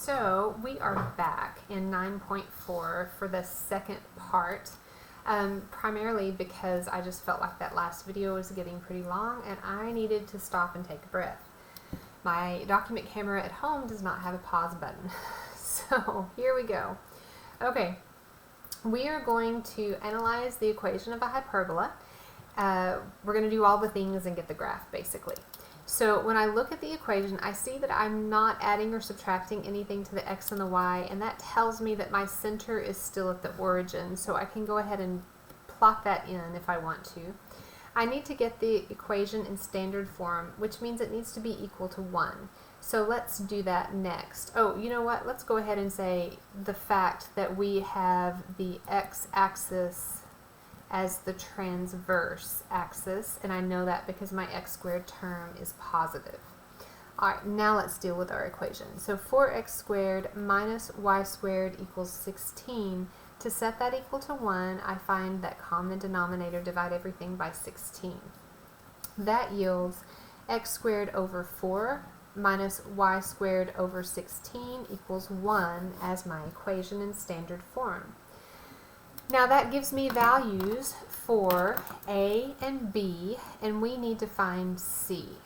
So we are back in 9.4 for the second part, primarily because I just felt like that last video was getting pretty long and I needed to stop and take a breath. My document camera at home does not have a pause button, so here we go. Okay, we are going to analyze the equation of a hyperbola. We're going to do all the things and get the graph, basically. So when I look at the equation, I see that I'm not adding or subtracting anything to the x and the y, and that tells me that my center is still at the origin, so I can go ahead and plot that in if I want to. I need to get the equation in standard form, which means it needs to be equal to 1. So let's do that next. Oh, you know what? Let's go ahead and say the fact that we have the x-axis as the transverse axis, and I know that because my x squared term is positive. Alright, now let's deal with our equation. So 4x squared minus y squared equals 16. To set that equal to 1, I find that common denominator, divide everything by 16. That yields x squared over 4 minus y squared over 16 equals 1 as my equation in standard form. Now that gives me values for a and b, and we need to find c.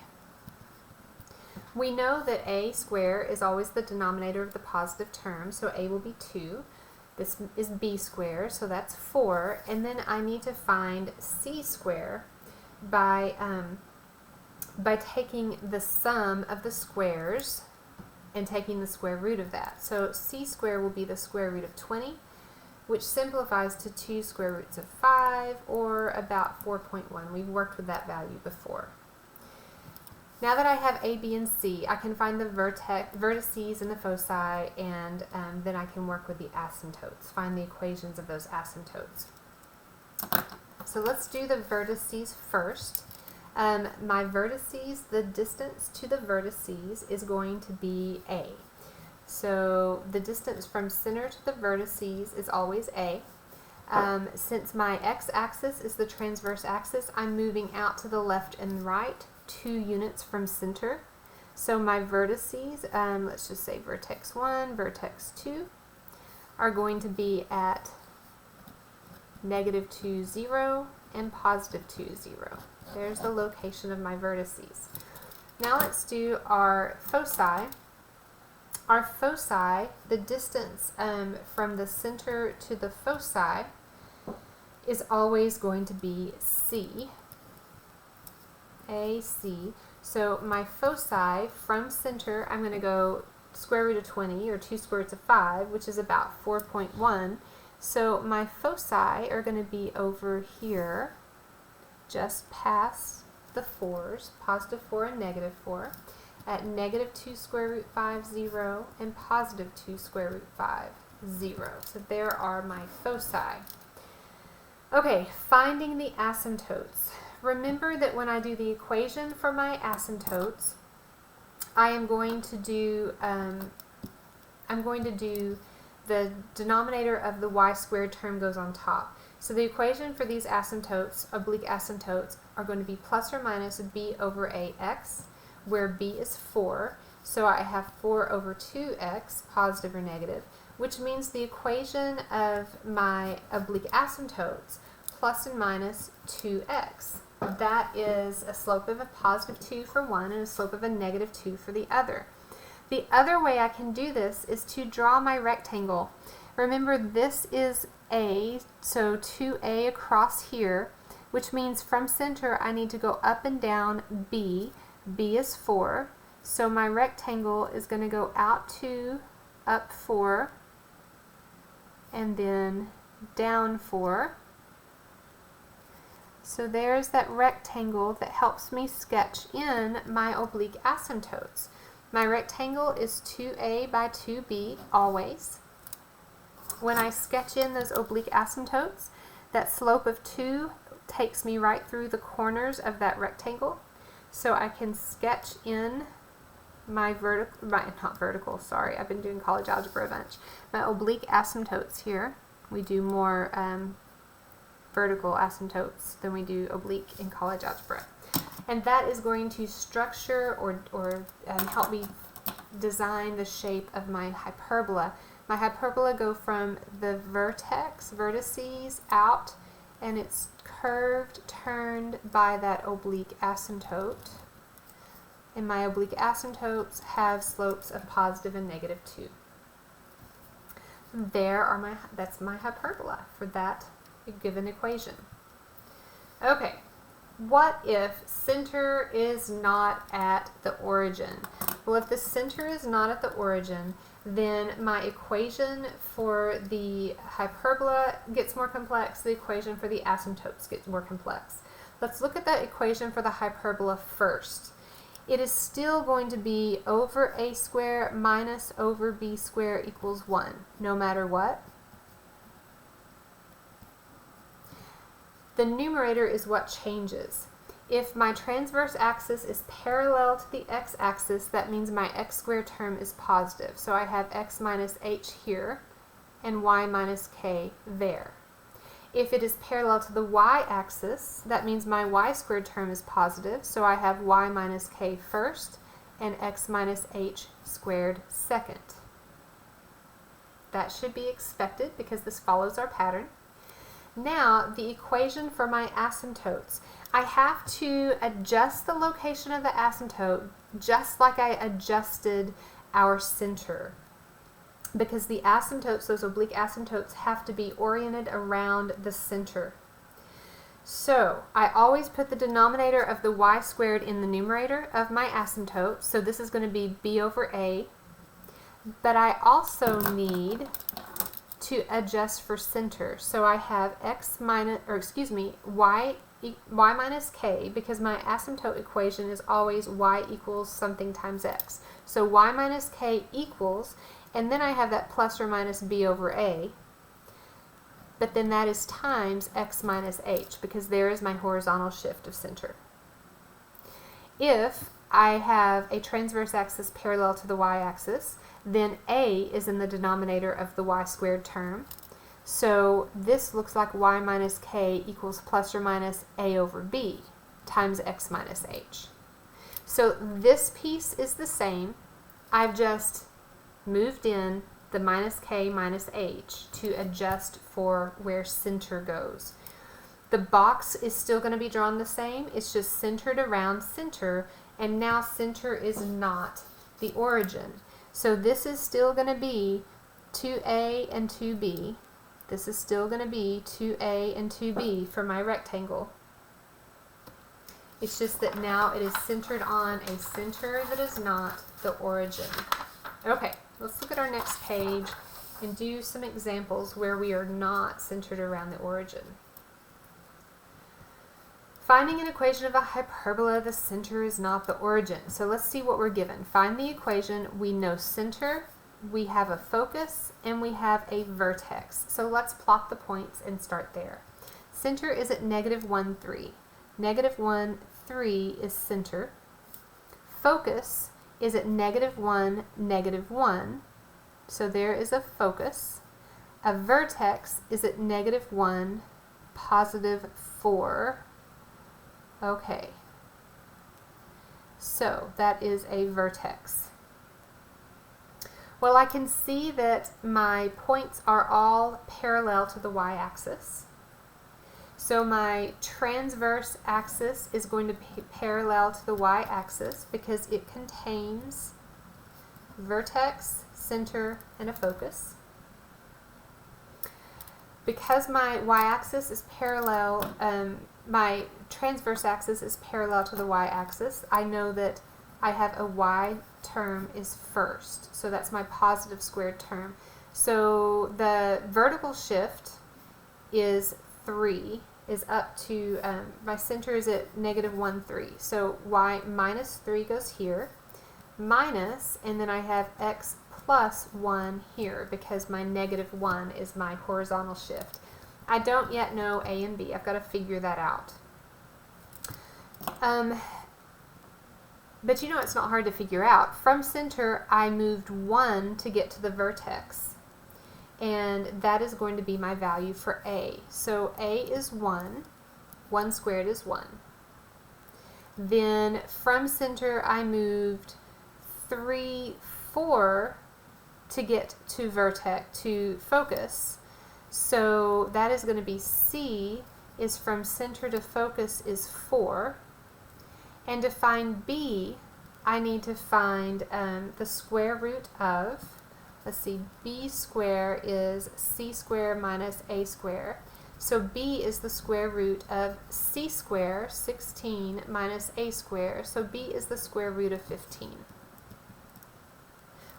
We know that a square is always the denominator of the positive term, so a will be 2. This is b square, so that's 4. And then I need to find c square by taking the sum of the squares and taking the square root of that. So c square will be the square root of 20, which simplifies to 2 square roots of 5, or about 4.1. We've worked with that value before. Now that I have a, b, and c, I can find the vertices and the foci, and then I can work with the asymptotes, find the equations of those asymptotes. So let's do the vertices first. My vertices, the distance to the vertices is going to be a. So the distance from center to the vertices is always a. Since my x-axis is the transverse axis, I'm moving out to the left and right 2 units from center. So my vertices, let's just say vertex 1, vertex 2, are going to be at -2, 0, and +2, 0. There's the location of my vertices. Now let's do our foci. Our foci, the distance from the center to the foci is always going to be c, AC. So my foci from center, I'm going to go square root of 20, or 2 square roots of 5, which is about 4.1. So my foci are going to be over here, just past the 4s, +4 and -4. At -2 square root 5, 0, and +2 square root 5, 0. So there are my foci. Okay, finding the asymptotes. Remember that when I do the equation for my asymptotes, I am going to do the denominator of the y squared term goes on top. So the equation for these asymptotes, oblique asymptotes, are going to be plus or minus b over ax, where b is 4, so I have 4 over 2x, positive or negative, which means the equation of my oblique asymptotes, plus and minus 2x. That is a slope of a +2 for one and a slope of a -2 for the other. The other way I can do this is to draw my rectangle. Remember, this is a, so 2a across here, which means from center I need to go up and down b. B is 4, so my rectangle is going to go out 2, up 4, and then down 4. So there's that rectangle that helps me sketch in my oblique asymptotes. My rectangle is 2a by 2b always. When I sketch in those oblique asymptotes, that slope of 2 takes me right through the corners of that rectangle. So I can sketch in my I've been doing college algebra a bunch. My oblique asymptotes here. We do more vertical asymptotes than we do oblique in college algebra. And that is going to structure or help me design the shape of my hyperbola. My hyperbola go from the vertices out, and it's curved, turned by that oblique asymptote. And my oblique asymptotes have slopes of positive and negative 2. That's my hyperbola for that given equation. Okay, what if center is not at the origin? Well, if the center is not at the origin, then my equation for the hyperbola gets more complex, the equation for the asymptotes gets more complex. Let's look at that equation for the hyperbola first. It is still going to be over a square minus over b square equals 1, no matter what. The numerator is what changes. If my transverse axis is parallel to the x-axis, that means my x squared term is positive. So I have x minus h here and y minus k there. If it is parallel to the y-axis, that means my y squared term is positive, so I have y minus k first and x minus h squared second. That should be expected because this follows our pattern. Now, the equation for my asymptotes. I have to adjust the location of the asymptote just like I adjusted our center, because the asymptotes, those oblique asymptotes, have to be oriented around the center. So I always put the denominator of the y squared in the numerator of my asymptote, so this is going to be b over a, but I also need to adjust for center. So I have y minus k, because my asymptote equation is always y equals something times x. So y minus k equals, and then I have that plus or minus b over a, but then that is times x minus h, because there is my horizontal shift of center. If I have a transverse axis parallel to the y-axis, then a is in the denominator of the y squared term. So this looks like y minus k equals plus or minus a over b times x minus h. So this piece is the same. I've just moved in the minus k minus h to adjust for where center goes. The box is still going to be drawn the same. It's just centered around center, and now center is not the origin. So this is still going to be 2a and 2b. This is still going to be 2a and 2b for my rectangle. It's just that now it is centered on a center that is not the origin. Okay, let's look at our next page and do some examples where we are not centered around the origin. Finding an equation of a hyperbola, the center is not the origin. So let's see what we're given. Find the equation. We know center, we have a focus, and we have a vertex. So let's plot the points and start there. Center is at -1, 3. -1, 3 is center. Focus is at -1, -1. So there is a focus. A vertex is at -1, +4. Okay, so that is a vertex. Well, I can see that my points are all parallel to the y-axis. So my transverse axis is going to be parallel to the y-axis because it contains vertex, center, and a focus. Because my y-axis is parallel, my transverse axis is parallel to the y-axis, I know that I have a y term is first. So that's my positive squared term. So the vertical shift is 3, is up to, my center is at -1, 3. So y minus 3 goes here, minus, and then I have x plus 1 here because my -1 is my horizontal shift. I don't yet know a and b. I've got to figure that out. But you know, it's not hard to figure out. From center, I moved 1 to get to the vertex, and that is going to be my value for a. So a is 1. 1 squared is 1. Then from center, I moved 3, 4 to get to vertex, to focus. So that is going to be C is from center to focus is 4. And to find B, I need to find the square root of, let's see, B square is C square minus A square. So B is the square root of C square, 16, minus A square. So B is the square root of 15,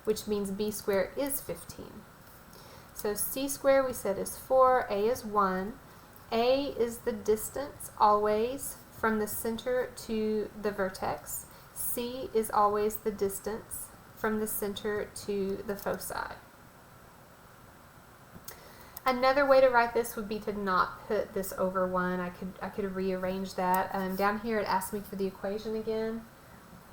which means B square is 15. So C square we said is 4, A is 1. A is the distance always from the center to the vertex. C is always the distance from the center to the foci. Another way to write this would be to not put this over 1. I could rearrange that. Down here it asks me for the equation again.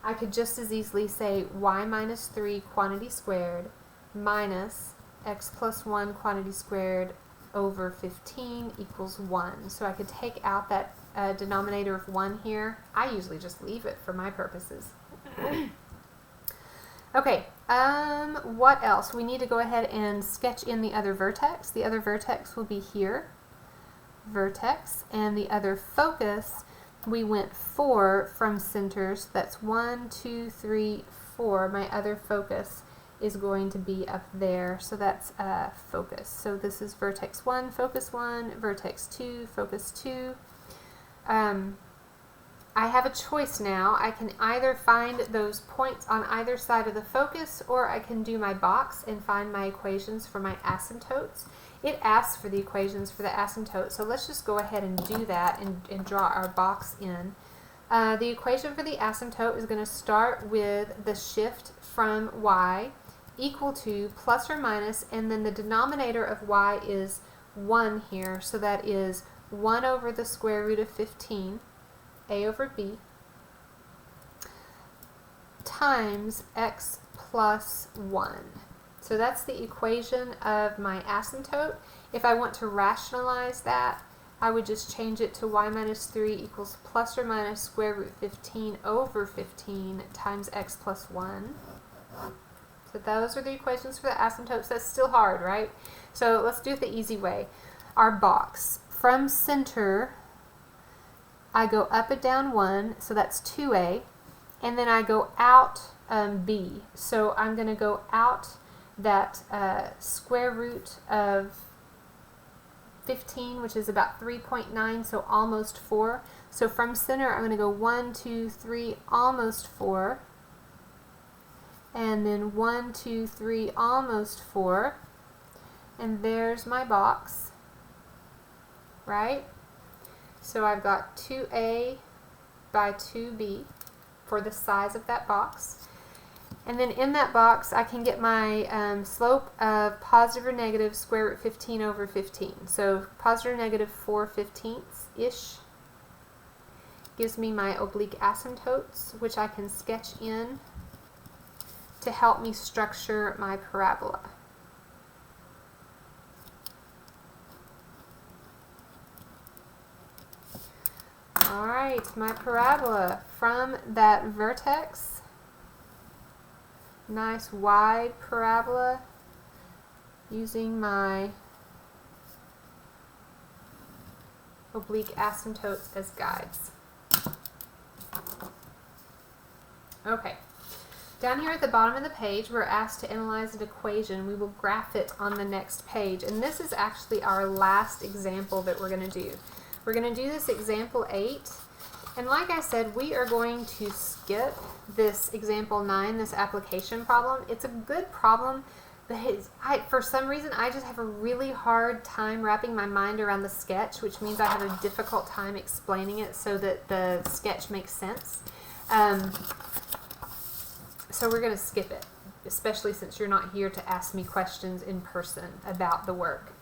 I could just as easily say y minus 3 quantity squared minus x plus 1 quantity squared over 15 equals 1. So I could take out that denominator of 1 here. I usually just leave it for my purposes. Okay, what else? We need to go ahead and sketch in the other vertex. The other vertex will be here, vertex, and the other focus, we went 4 from center, so that's 1, 2, 3, 4. My other focus is going to be up there, so that's focus. So this is vertex 1, focus 1, vertex 2, focus 2. I have a choice now. I can either find those points on either side of the focus, or I can do my box and find my equations for my asymptotes. It asks for the equations for the asymptote, so let's just go ahead and do that and draw our box in. The equation for the asymptote is going to start with the shift from y equal to plus or minus, and then the denominator of y is 1 here, so that is 1 over the square root of 15, a over b, times x plus 1. So that's the equation of my asymptote. If I want to rationalize that, I would just change it to y minus 3 equals plus or minus square root 15 over 15 times x plus 1. So those are the equations for the asymptotes. That's still hard, right? So let's do it the easy way. Our box. From center, I go up and down 1, so that's 2a, and then I go out b. So I'm going to go out that square root of 15, which is about 3.9, so almost 4. So from center, I'm going to go 1, 2, 3, almost 4. And then 1, 2, 3, almost 4. And there's my box, right? So I've got 2a by 2b for the size of that box. And then in that box, I can get my slope of positive or negative square root 15 over 15. So positive or negative 4/15-ish gives me my oblique asymptotes, which I can sketch in to help me structure my parabola. Alright, my parabola from that vertex, nice wide parabola using my oblique asymptotes as guides. Okay, down here at the bottom of the page we're asked to analyze an equation. We will graph it on the next page, and this is actually our last example that we're going to do. We're going to do this example 8, and like I said, we are going to skip this example 9, this application problem. It's a good problem, but for some reason I just have a really hard time wrapping my mind around the sketch, which means I have a difficult time explaining it so that the sketch makes sense. So we're going to skip it, especially since you're not here to ask me questions in person about the work.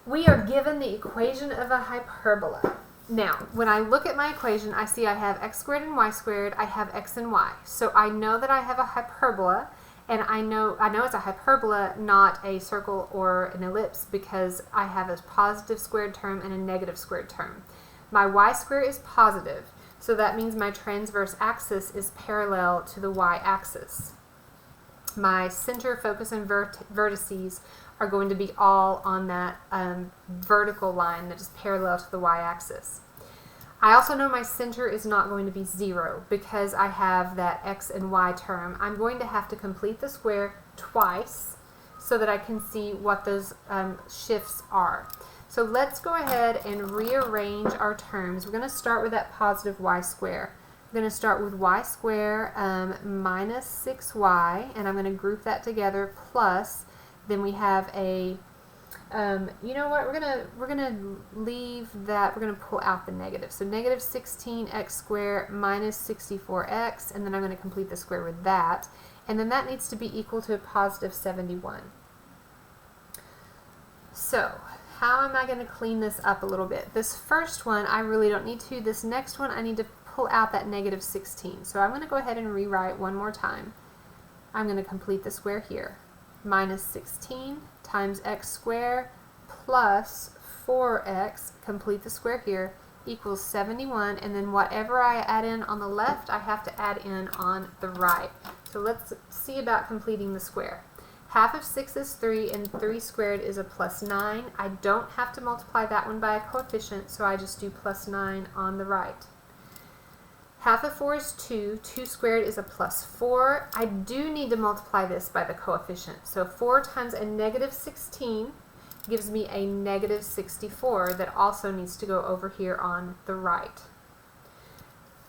We are given the equation of a hyperbola. Now, when I look at my equation, I see I have x squared and y squared, I have x and y. So I know that I have a hyperbola, and I know it's a hyperbola, not a circle or an ellipse, because I have a positive squared term and a negative squared term. My y squared is positive, So that means my transverse axis is parallel to the y-axis. My center, focus, and vertices are going to be all on that vertical line that is parallel to the y-axis. I also know my center is not going to be 0 because I have that x and y term. I'm going to have to complete the square twice so that I can see what those shifts are. So let's go ahead and rearrange our terms. We're going to start with that positive y square. I'm going to start with y square minus 6y, and I'm going to group that together, plus, then we have a, you know what, we're gonna leave that, we're going to pull out the negative. So negative 16x squared minus 64x, and then I'm going to complete the square with that. And then that needs to be equal to a positive 71. So, how am I going to clean this up a little bit? This first one, I really don't need to. This next one, I need to pull out that negative 16. So I'm going to go ahead and rewrite one more time. I'm going to complete the square here. Minus 16 times x squared plus 4x, complete the square here, equals 71. And then whatever I add in on the left, I have to add in on the right. So let's see about completing the square. Half of 6 is 3, and 3 squared is a plus 9. I don't have to multiply that one by a coefficient, so I just do plus 9 on the right. Half of 4 is 2. 2 squared is a plus 4. I do need to multiply this by the coefficient. So 4 times a negative 16 gives me a negative 64 that also needs to go over here on the right.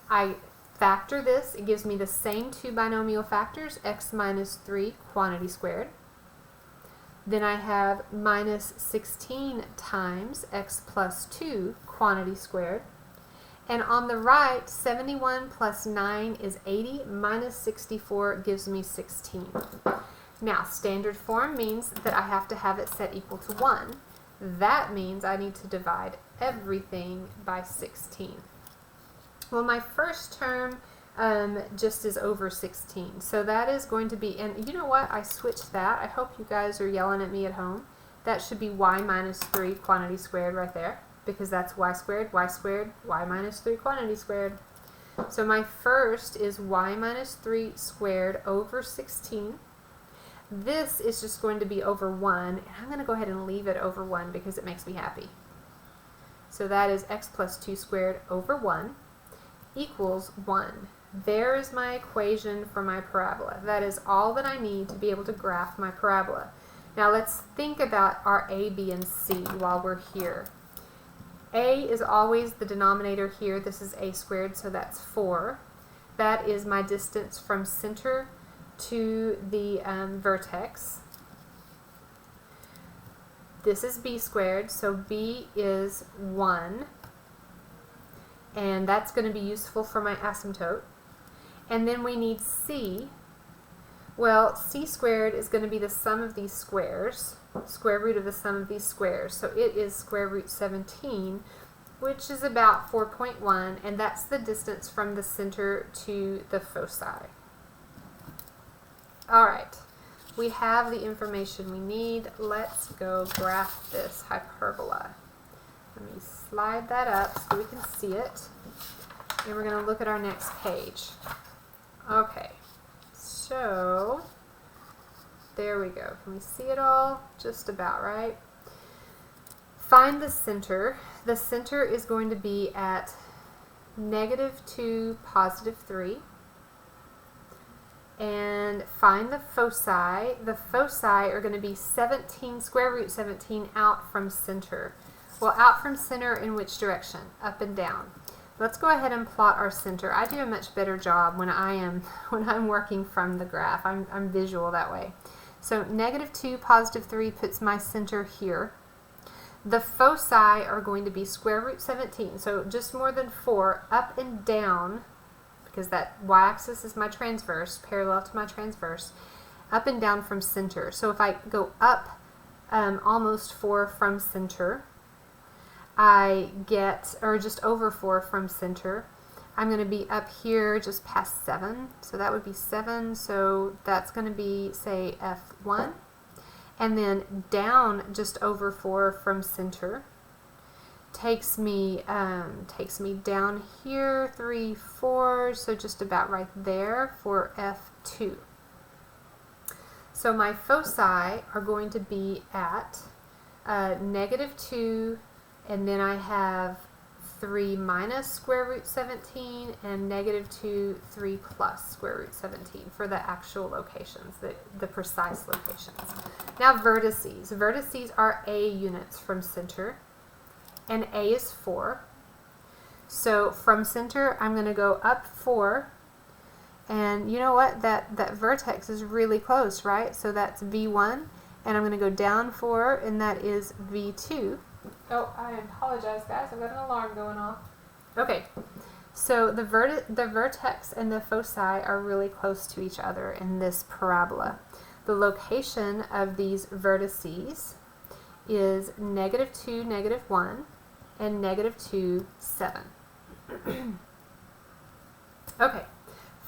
I factor this, it gives me the same two binomial factors, x minus 3 quantity squared. Then I have minus 16 times x plus 2 quantity squared. And on the right, 71 plus 9 is 80, minus 64 gives me 16. Now, standard form means that I have to have it set equal to 1. That means I need to divide everything by 16. Well, my first term just is over 16. So that is going to be, and you know what? I switched that. I hope you guys are yelling at me at home. That should be y minus 3 quantity squared right there, because that's y squared, y minus 3 quantity squared. So my first is y minus 3 squared over 16. This is just going to be over 1, and I'm going to go ahead and leave it over 1 because it makes me happy. So that is x plus 2 squared over 1 equals 1. There is my equation for my parabola. That is all that I need to be able to graph my parabola. Now let's think about our a, b, and c while we're here. A is always the denominator here. This is a squared, so that's 4. That is my distance from center to the vertex. This is b squared, so b is 1. And that's going to be useful for my asymptote. And then we need c. Well, c squared is going to be the sum of these squares, square root of the sum of these squares. So it is square root 17, which is about 4.1, and that's the distance from the center to the foci. Alright, we have the information we need. Let's go graph this hyperbola. Let me slide that up so we can see it. And we're going to look at our next page. Okay, so there we go. Can we see it all? Just about, right? Find the center. The center is going to be at -2, +3. And find the foci. The foci are going to be 17, square root 17 out from center. Well, out from center in which direction? Up and down. Let's go ahead and plot our center. I do a much better job when I'm working from the graph. I'm visual that way. So -2, +3 puts my center here. The foci are going to be square root 17, so just more than 4, up and down, because that y-axis is my transverse, parallel to my transverse, up and down from center. So if I go up almost 4 from center, I get, or just over 4 from center, I'm going to be up here just past 7, so that would be 7, so that's going to be, say, F1, and then down just over 4 from center, takes me down here 3, 4, so just about right there for F2. So my foci are going to be at -2, and then I have 3 minus square root 17 and -2, 3 plus square root 17 for the actual locations, the precise locations. Now vertices. Vertices are A units from center, and A is 4. So from center, I'm going to go up 4. And you know what? That vertex is really close, right? So that's V1. And I'm going to go down 4, and that is V2. Oh, I apologize, guys. I've got an alarm going off. Okay. So the vertex and the foci are really close to each other in this parabola. The location of these vertices is -2, -1, and -2, 7. Okay.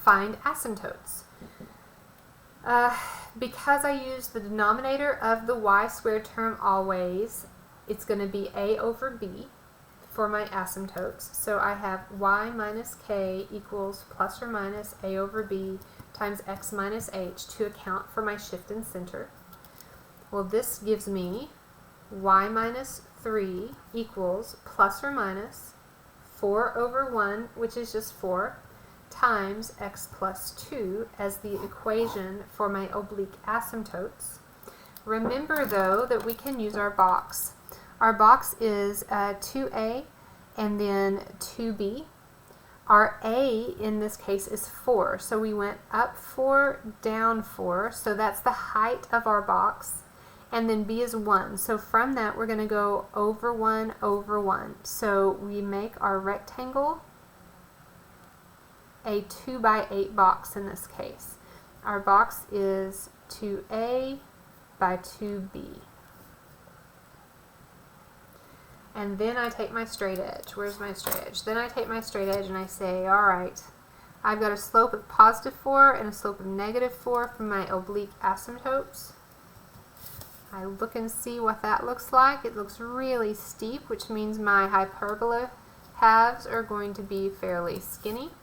Find asymptotes. Because I use the denominator of the y squared term always, it's going to be a over b for my asymptotes. So I have y minus k equals plus or minus a over b times x minus h to account for my shift in center. Well, this gives me y minus 3 equals plus or minus 4 over 1, which is just 4, times x plus 2 as the equation for my oblique asymptotes. Remember, though, that we can use our box. Our box is 2a and then 2b. Our a in this case is 4, so we went up 4, down 4, so that's the height of our box. And then b is 1, so from that we're going to go over 1 over 1. So we make our rectangle a 2 by 8 box in this case. Our box is 2a by 2b. And then I take my straight edge. Where's my straight edge? Then I take my straight edge and I say, alright, I've got a slope of +4 and a slope of -4 from my oblique asymptotes. I look and see what that looks like. It looks really steep, which means my hyperbola halves are going to be fairly skinny.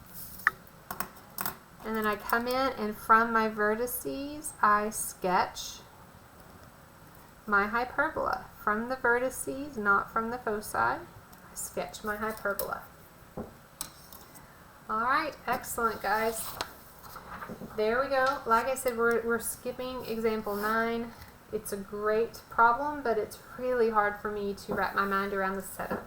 And then I come in, and from my vertices, I sketch my hyperbola. From the vertices, not from the foci, I sketch my hyperbola. Alright, excellent, guys. There we go. Like I said, we're skipping example 9. It's a great problem, but it's really hard for me to wrap my mind around the setup.